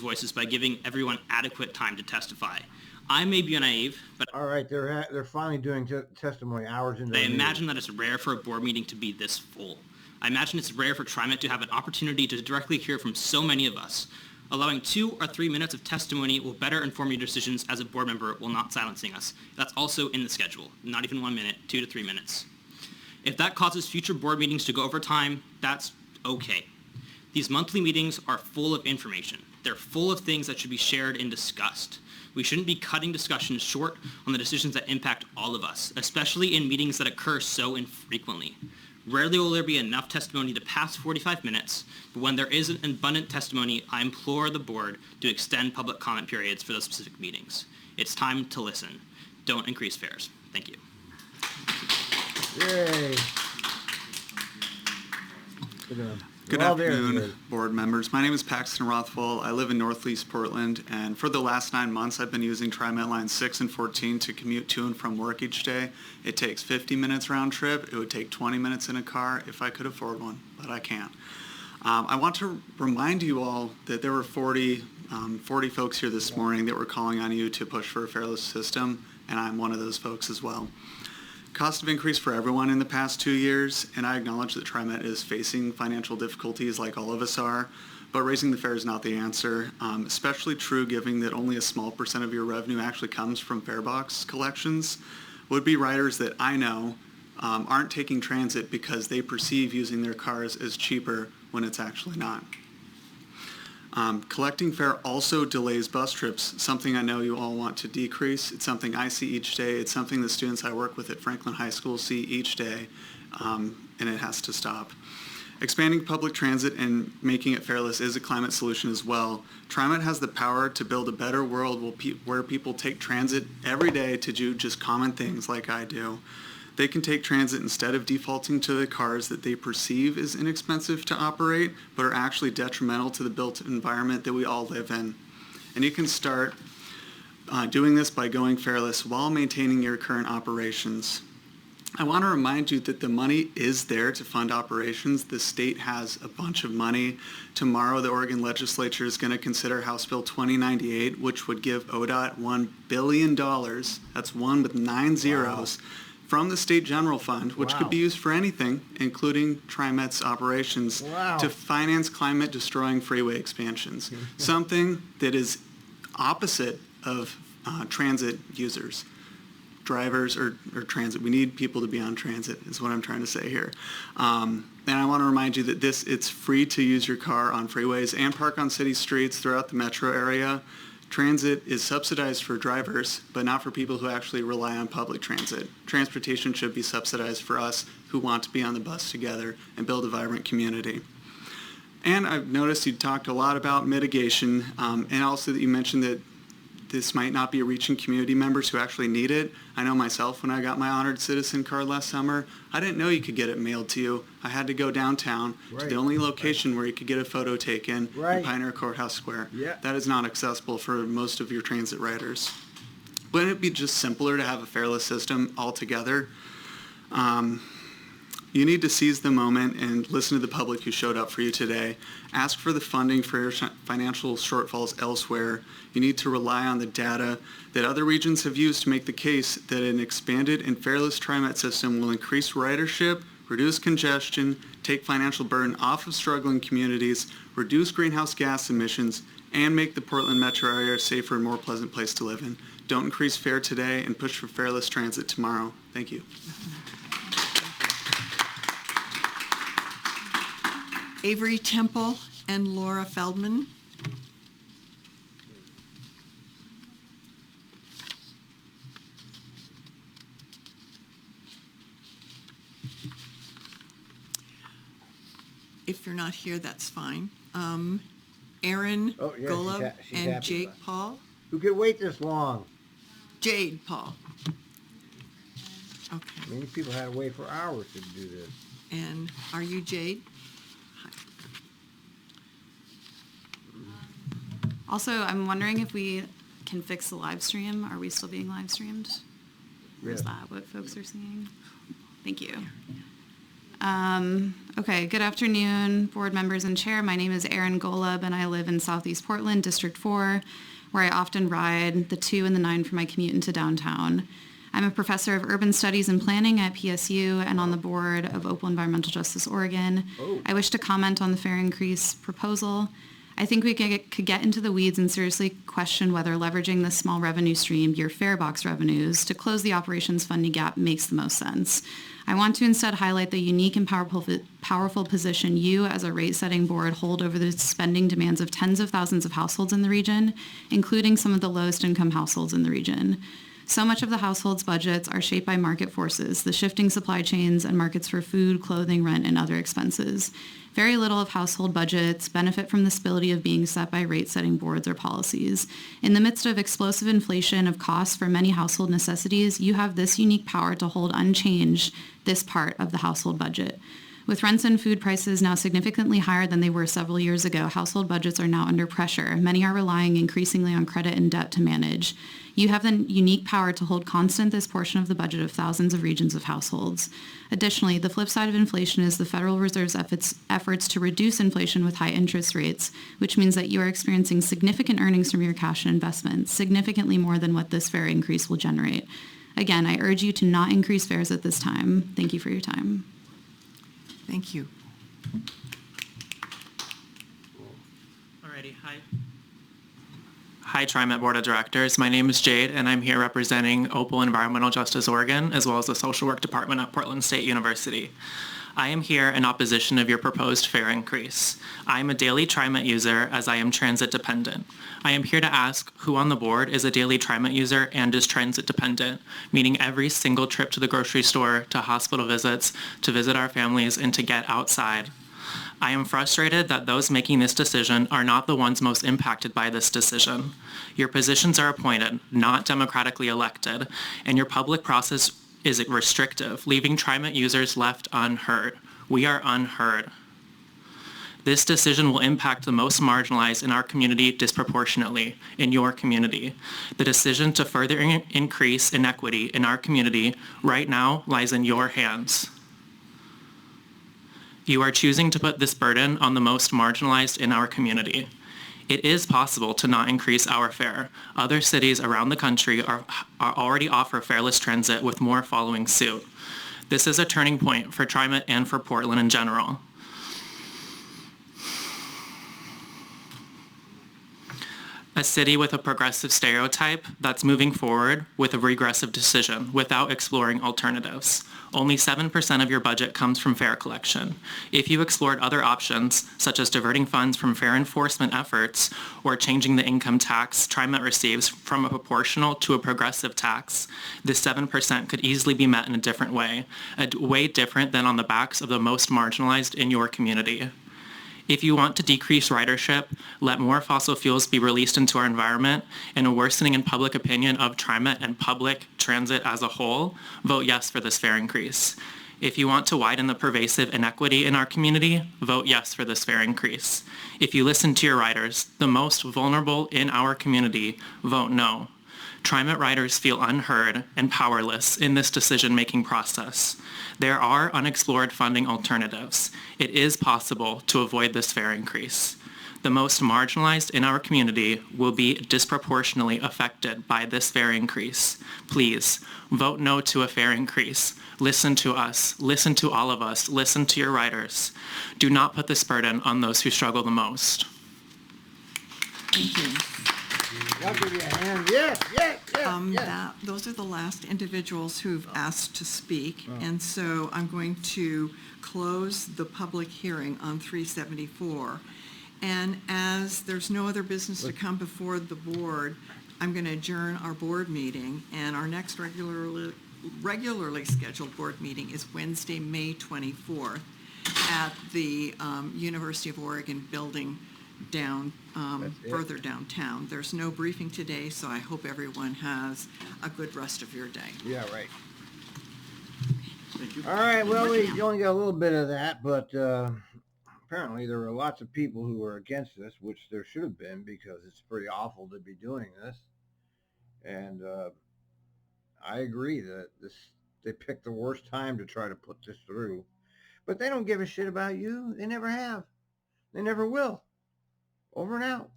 voices by giving everyone adequate time to testify. I may be naive, but All right, they're finally doing testimony hours into I the meeting. imagine that it's rare for a board meeting to be this full. I imagine it's rare for Trimet to have an opportunity to directly hear from so many of us. Allowing 2 or 3 minutes of testimony will better inform your decisions as a board member while not silencing us. That's also in the schedule. Not even 1 minute, 2 to 3 minutes. If that causes future board meetings to go over time, that's okay. These monthly meetings are full of information. They're full of things that should be shared and discussed. We shouldn't be cutting discussions short on the decisions that impact all of us, especially in meetings that occur so infrequently. Rarely will there be enough testimony to pass 45 minutes, but when there is an abundant testimony, I implore the board to extend public comment periods for those specific meetings. It's time to listen. Don't increase fares. Thank you. Yay. Good afternoon, board members. My name is Paxton Rothwell. I live in Northeast Portland, and for the last 9 months, I've been using Trimet lines 6 and 14 to commute to and from work each day. It takes 50 minutes round trip. It would take 20 minutes in a car if I could afford one, but I can't. I want to remind you all that there were 40 folks here this morning that were calling on you to push for a fareless system, and I'm one of those folks as well. Costs have increased for everyone in the past 2 years, and I acknowledge that Trimet is facing financial difficulties like all of us are, but raising the fare is not the answer, especially true given that only a small percent of your revenue actually comes from fare box collections. Would-be riders that I know aren't taking transit because they perceive using their cars as cheaper when it's actually not. Collecting fare also delays bus trips, something I know you all want to decrease. It's something I see each day. It's something the students I work with at Franklin High School see each day, and it has to stop. Expanding public transit and making it fareless is a climate solution as well. Trimet has the power to build a better world where people take transit every day to do just common things like I do. They can take transit instead of defaulting to the cars that they perceive as inexpensive to operate, but are actually detrimental to the built environment that we all live in. And you can start doing this by going fareless while maintaining your current operations. I want to remind you that the money is there to fund operations. The state has a bunch of money. Tomorrow, the Oregon legislature is going to consider House Bill 2098, which would give ODOT $1 billion. That's one with 9 zeros. Wow. From the State General Fund, which could be used for anything, including Trimet's operations, to finance climate-destroying freeway expansions, something that is opposite of transit users, drivers, or transit. We need people to be on transit, is what I'm trying to say here. And I want to remind you that it's free to use your car on freeways and park on city streets throughout the metro area. Transit is subsidized for drivers, but not for people who actually rely on public transit. Transportation should be subsidized for us who want to be on the bus together and build a vibrant community. And I've noticed you talked a lot about mitigation, and also that you mentioned that this might not be reaching community members who actually need it. I know myself, when I got my Honored Citizen card last summer, I didn't know you could get it mailed to you. I had to go downtown to the only location where you could get a photo taken in Pioneer Courthouse Square. That is not accessible for most of your transit riders. Wouldn't it be just simpler to have a fareless system altogether? You need to seize the moment and listen to the public who showed up for you today. Ask for the funding for your financial shortfalls elsewhere. You need to rely on the data that other regions have used to make the case that an expanded and fareless Trimet system will increase ridership, reduce congestion, take financial burden off of struggling communities, reduce greenhouse gas emissions, and make the Portland metro area a safer and more pleasant place to live in. Don't increase fare today and push for fareless transit tomorrow. Thank you. Avery Temple and Laura Feldman. If you're not here, that's fine. Aaron Golub and Jake Paul. Who could wait this long? Jade Paul. Okay. Many people had to wait for hours to do this. And are you Jade? Also, I'm wondering if we can fix the live stream. Are we still being live streamed? Or is that what folks are seeing? Thank you. Okay, good afternoon, board members and chair. My name is Erin Golub, and I live in Southeast Portland, District 4, where I often ride the 2 and the 9 for my commute into downtown. I'm a professor of urban studies and planning at PSU and on the board of Opal Environmental Justice Oregon. I wish to comment on the fare increase proposal. I think we could get into the weeds and seriously question whether leveraging this small revenue stream, your fare box revenues, to close the operations funding gap makes the most sense. I want to instead highlight the unique and powerful position you as a rate-setting board hold over the spending demands of tens of thousands of households in the region, including some of the lowest income households in the region. So much of the households' budgets are shaped by market forces, the shifting supply chains and markets for food, clothing, rent, and other expenses. Very little of household budgets benefit from the stability of being set by rate-setting boards or policies. In the midst of explosive inflation of costs for many household necessities, you have this unique power to hold unchanged this part of the household budget. With rents and food prices now significantly higher than they were several years ago, household budgets are now under pressure. Many are relying increasingly on credit and debt to manage. You have the unique power to hold constant this portion of the budget of thousands of regions of households. Additionally, the flip side of inflation is the Federal Reserve's efforts to reduce inflation with high interest rates, which means that you are experiencing significant earnings from your cash and investments, significantly more than what this fare increase will generate. Again, I urge you to not increase fares at this time. Thank you for your time. Thank you. Alrighty, hi. Hi, Trimet Board of Directors. My name is Jade, and I'm here representing Opal Environmental Justice Oregon, as well as the Social Work Department at Portland State University. I am here in opposition of your proposed fare increase. I am a daily Trimet user, as I am transit dependent. I am here to ask who on the board is a daily Trimet user and is transit dependent, meaning every single trip to the grocery store, to hospital visits, to visit our families, and to get outside. I am frustrated that those making this decision are not the ones most impacted by this decision. Your positions are appointed, not democratically elected, and your public process is restrictive, leaving Trimet users left unheard. We are unheard. This decision will impact the most marginalized in our community disproportionately, in your community. The decision to further increase inequity in our community right now lies in your hands. You are choosing to put this burden on the most marginalized in our community. It is possible to not increase our fare. Other cities around the country are already offer fareless transit, with more following suit. This is a turning point for Trimet and for Portland in general. A city with a progressive stereotype that's moving forward with a regressive decision without exploring alternatives. Only 7% of your budget comes from fare collection. If you explored other options, such as diverting funds from fare enforcement efforts or changing the income tax Trimet receives from a proportional to a progressive tax, this 7% could easily be met in a different way, a way different than on the backs of the most marginalized in your community. If you want to decrease ridership, let more fossil fuels be released into our environment, and a worsening in public opinion of Trimet and public transit as a whole, vote yes for this fare increase. If you want to widen the pervasive inequity in our community, vote yes for this fare increase. If you listen to your riders, the most vulnerable in our community, vote no. Trimet riders feel unheard and powerless in this decision-making process. There are unexplored funding alternatives. It is possible to avoid this fare increase. The most marginalized in our community will be disproportionately affected by this fare increase. Please, vote no to a fare increase. Listen to us. Listen to all of us. Listen to your riders. Do not put this burden on those who struggle the most. Thank you. I'll give you a hand. Yes, yes, yes, yes. Those are the last individuals who've asked to speak, and so I'm going to close the public hearing on 374. And as there's no other business to come before the board, I'm going to adjourn our board meeting, and our next regularly scheduled board meeting is Wednesday, May 24th at the University of Oregon building further downtown. There's no briefing today, so I hope everyone has a good rest of your day. Yeah, right. Thank you. All right, well, we only got a little bit of that, but apparently there were lots of people who were against this, which there should have been, because it's pretty awful to be doing this. And I agree that they picked the worst time to try to put this through. But they don't give a shit about you. They never have. They never will. Over and out.